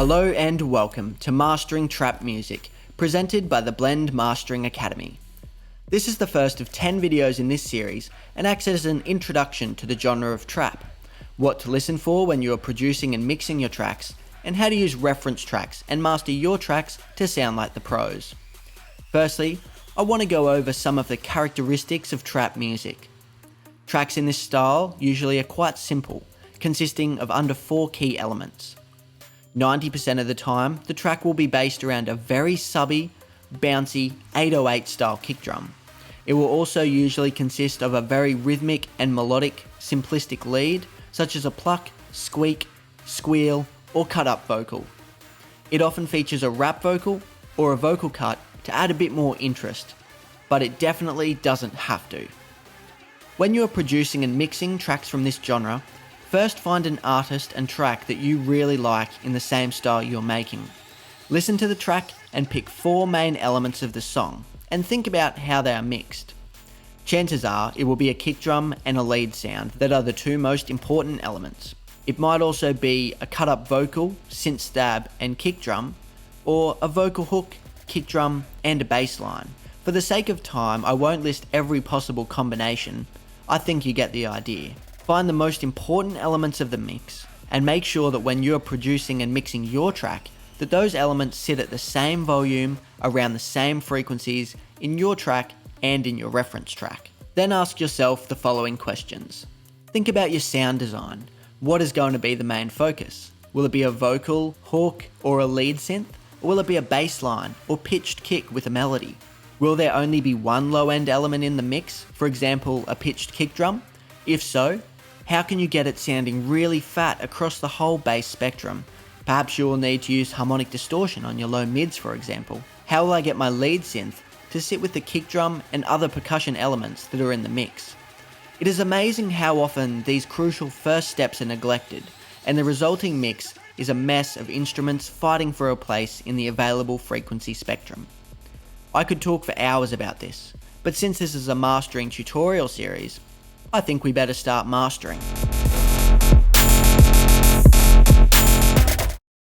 Hello and welcome to Mastering Trap Music, presented by the Blend Mastering Academy. This is the first of 10 videos in this series and acts as an introduction to the genre of trap, what to listen for when you are producing and mixing your tracks, and how to use reference tracks and master your tracks to sound like the pros. Firstly, I want to go over some of the characteristics of trap music. Tracks in this style usually are quite simple, consisting of under 4 key elements. 90% of the time, the track will be based around a very subby, bouncy 808 style kick drum. It will also usually consist of a very rhythmic and melodic, simplistic lead, such as a pluck, squeak, squeel, or cutup vocal. It often features a rap vocal or a vocal cut to add a bit more interest, but it definitely doesn't have to. When you are producing and mixing tracks from this genre, first find an artist and track that you really like in the same style you're making. Listen to the track and pick 4 main elements of the song, and think about how they are mixed. Chances are it will be a kick drum and a lead sound that are the 2 most important elements. It might also be a cut-up vocal, synth stab and kick drum, or a vocal hook, kick drum and a bass line. For the sake of time, I won't list every possible combination. I think you get the idea. Find the most important elements of the mix, and make sure that when you are producing and mixing your track, that those elements sit at the same volume, around the same frequencies, in your track and in your reference track. Then ask yourself the following questions. Think about your sound design. What is going to be the main focus? Will it be a vocal, hook, or a lead synth? Or will it be a bass line or pitched kick with a melody? Will there only be one low-end element in the mix, for example, a pitched kick drum? If so, how can you get it sounding really fat across the whole bass spectrum? Perhaps you will need to use harmonic distortion on your low mids, for example. How will I get my lead synth to sit with the kick drum and other percussion elements that are in the mix? It is amazing how often these crucial first steps are neglected, and the resulting mix is a mess of instruments fighting for a place in the available frequency spectrum. I could talk for hours about this, but since this is a mastering tutorial series, I think we better start mastering.